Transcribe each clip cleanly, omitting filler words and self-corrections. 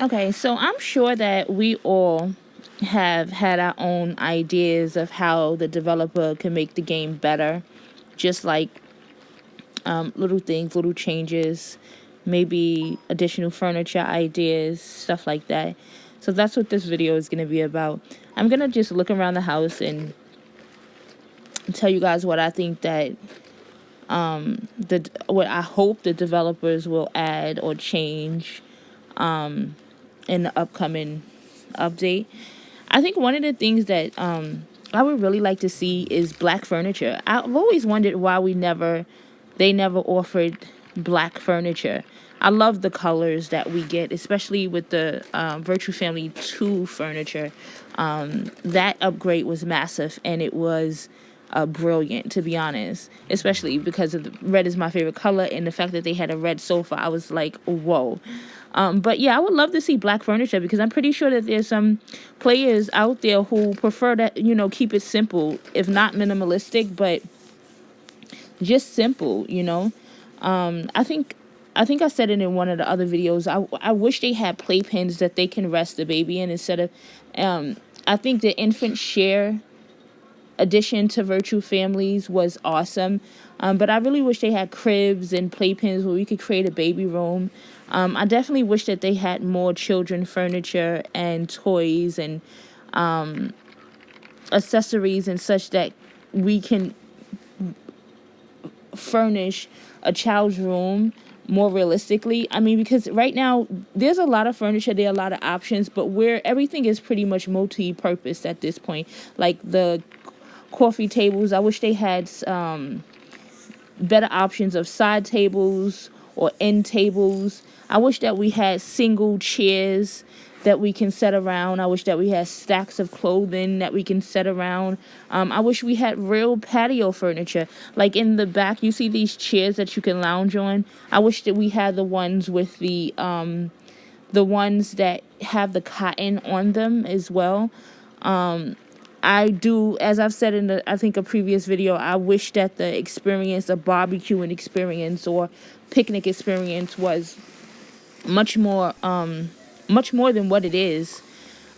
Okay, so I'm sure that we all have had our own ideas of how the developer can make the game better, just like little things, little changes, maybe additional furniture ideas, stuff like that. So that's what this video is going to be about. I'm going to just look around the house and tell you guys what I think that what I hope the developers will add or change in the upcoming update. I think one of the things that I would really like to see is black furniture. I've always wondered why they never offered black furniture. I love the colors that we get, especially with the Virtue Family 2 furniture. That upgrade was massive, and it was brilliant, to be honest, especially because of the red is my favorite color, and the fact that they had a red sofa. I was like, whoa. But yeah, I would love to see black furniture because I'm pretty sure that there's some players out there who prefer to, keep it simple, if not minimalistic, but just simple, I think I said it in one of the other videos. I wish they had playpens that they can rest the baby in instead of I think the infant share addition to Virtue Families was awesome. But I really wish they had cribs and playpens where we could create a baby room. I definitely wish that they had more children furniture and toys and accessories and such that we can furnish a child's room more realistically. I mean, because right now there's a lot of furniture, there are a lot of options, but where everything is pretty much multi-purpose at this point. Like the coffee tables, I wish they had better options of side tables or end tables. I wish that we had single chairs that we can set around. I wish that we had stacks of clothing that we can set around. I wish we had real patio furniture. Like in the back, you see these chairs that you can lounge on. I wish that we had the ones with the ones that have the cotton on them as well. I do, as I've said in I think a previous video, I wish that the experience, a barbecuing experience or picnic experience was much more, much more than what it is.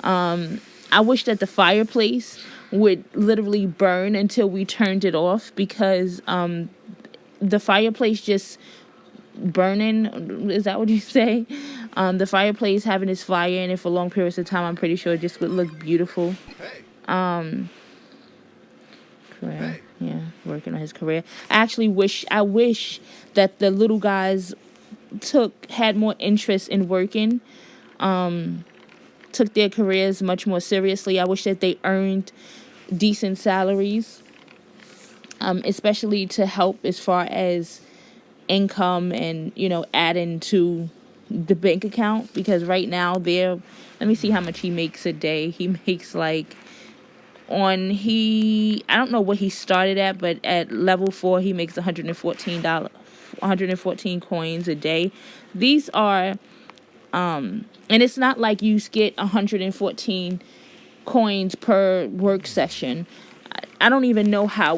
I wish that the fireplace would literally burn until we turned it off because the fireplace just burning, is that what you say? The fireplace having its fire in it for long periods of time, I'm pretty sure it just would look beautiful. Career. Yeah, working on his career. I wish that the little guys had more interest in working, took their careers much more seriously. I wish that they earned decent salaries, especially to help as far as income and, adding to the bank account, because right now let me see how much he makes a day. He makes like I don't know what he started at, but at level 4 he makes $114 coins a day. These are and it's not like you get 114 coins per work session. I don't even know how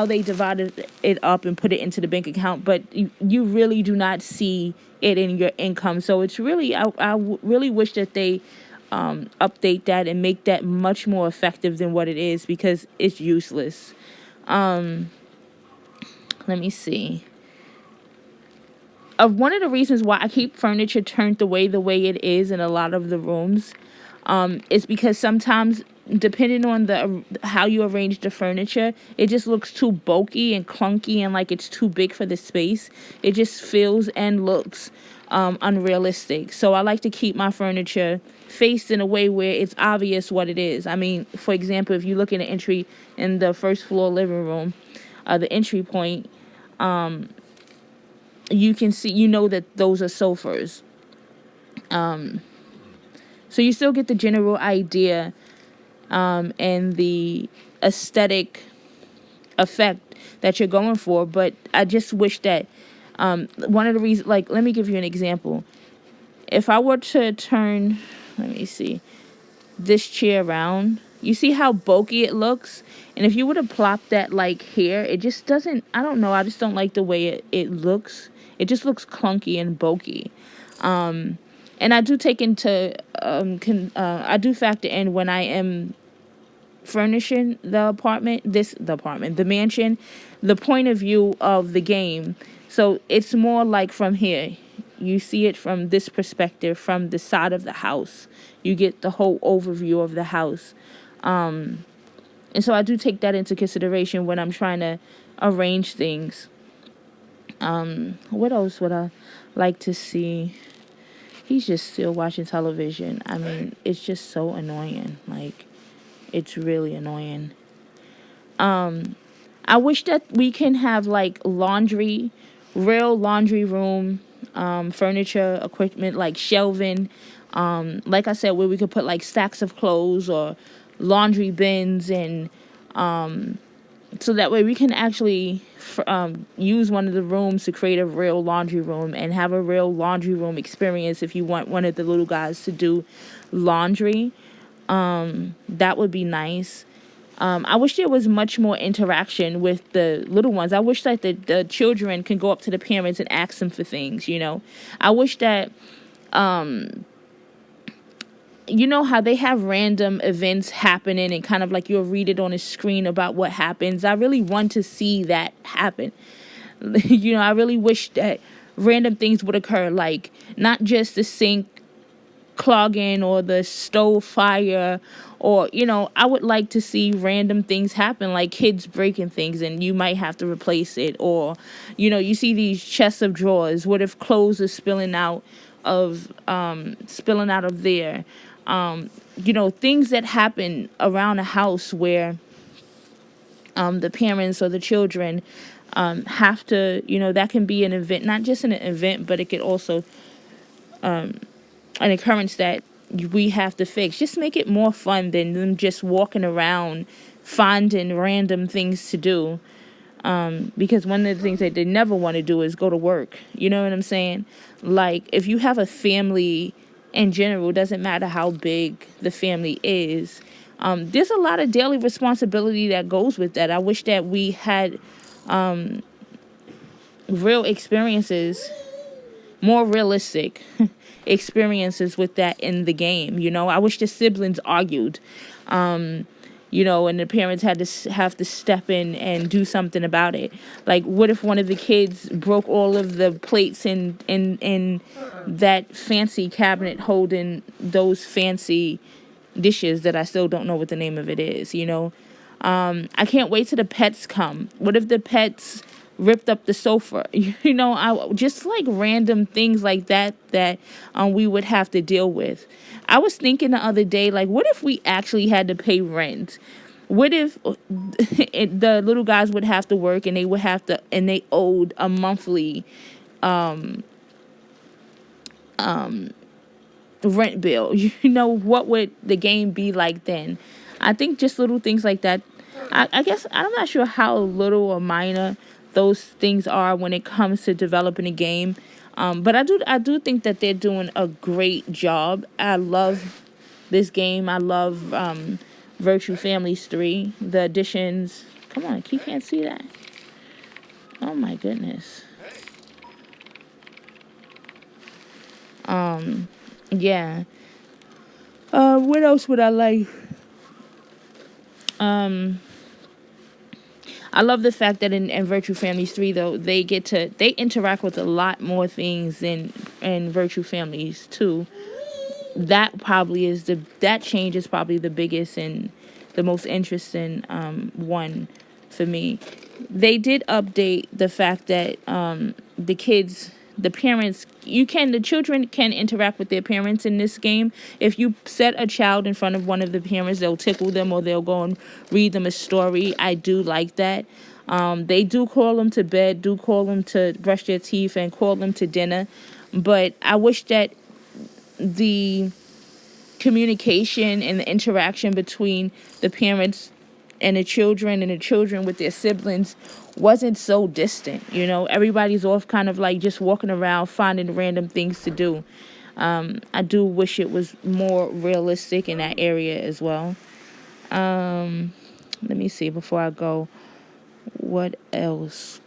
they divided it up and put it into the bank account, but you really do not see it in your income. So it's really, really wish that they update that and make that much more effective than what it is, because it's useless. Let me see. One of the reasons why I keep furniture turned the way it is in a lot of the rooms is because sometimes, depending on the how you arrange the furniture, it just looks too bulky and clunky and like it's too big for the space. It just feels and looks unrealistic. So I like to keep my furniture faced in a way where it's obvious what it is. I mean, for example, if you look in the entry in the first floor living room, the entry point, you can see, that those are sofas. So you still get the general idea and the aesthetic effect that you're going for, but I just wish that one of the reasons, like, let me give you an example. If I were to turn, let me see, this chair around, you see how bulky it looks? And if you were to plop that like here, it just doesn't, I don't know, I just don't like the way it looks. It just looks clunky and bulky. And I do take into I do factor in when I am furnishing the mansion, the point of view of the game. So it's more like from here. You see it from this perspective, from the side of the house. You get the whole overview of the house. And so I do take that into consideration when I'm trying to arrange things. What else would I like to see? He's just still watching television. I mean, it's just so annoying. Like, it's really annoying. I wish that we can have like laundry, real laundry room, furniture, equipment like shelving. Like I said, where we could put like stacks of clothes or laundry bins, and so that way we can actually use one of the rooms to create a real laundry room and have a real laundry room experience. If you want one of the little guys to do laundry, that would be nice. I wish there was much more interaction with the little ones. I wish that the children can go up to the parents and ask them for things, you know. I wish that, you know how they have random events happening and kind of like you'll read it on a screen about what happens. I really want to see that happen. You know, I really wish that random things would occur, like not just the sink clogging or the stove fire, or you know, I would like to see random things happen, like kids breaking things and you might have to replace it, or you know, you see these chests of drawers, what if clothes are spilling out of there. You know, things that happen around a house where the parents or the children have to, you know, that can be an event, not just an event, but it could also an occurrence that we have to fix. Just make it more fun than them just walking around finding random things to do. Because one of the things that they never want to do is go to work. You know what I'm saying? Like, if you have a family in general, doesn't matter how big the family is, there's a lot of daily responsibility that goes with that. I wish that we had real experiences, more realistic experiences with that in the game. You know, I wish the siblings argued, you know, and the parents had to have to step in and do something about it. Like, what if one of the kids broke all of the plates in that fancy cabinet holding those fancy dishes that I still don't know what the name of it is, you know? I can't wait till the pets come. What if the pets ripped up the sofa? You know, I just like random things like that that we would have to deal with. I was thinking the other day, like, what if we actually had to pay rent? What if the little guys would have to work and they would have to, and they owed a monthly rent bill? You know, what would the game be like then? I think just little things like that. I guess I'm not sure how little or minor those things are when it comes to developing a game. But I do think that they're doing a great job. I love this game. I love Virtue Families 3. The additions. Come on, you can't see that. Oh my goodness. Yeah. What else would I like? I love the fact that in Virtue Families 3, though, they interact with a lot more things than in Virtue Families 2. That change is probably the biggest and the most interesting one for me. They did update the fact that the kids, the parents, the children can interact with their parents in this game. If you set a child in front of one of the parents, they'll tickle them or they'll go and read them a story. I do like that. They do call them to bed, do call them to brush their teeth, and call them to dinner. But I wish that the communication and the interaction between the parents and the children with their siblings wasn't so distant. You know, everybody's off kind of like just walking around finding random things to do. I do wish it was more realistic in that area as well. Let me see before I go. What else?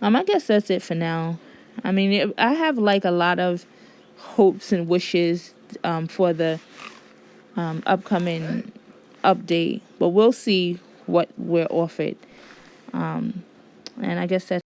I guess that's it for now. I mean, I have like a lot of hopes and wishes for the upcoming update, but we'll see what we're offered. And I guess that's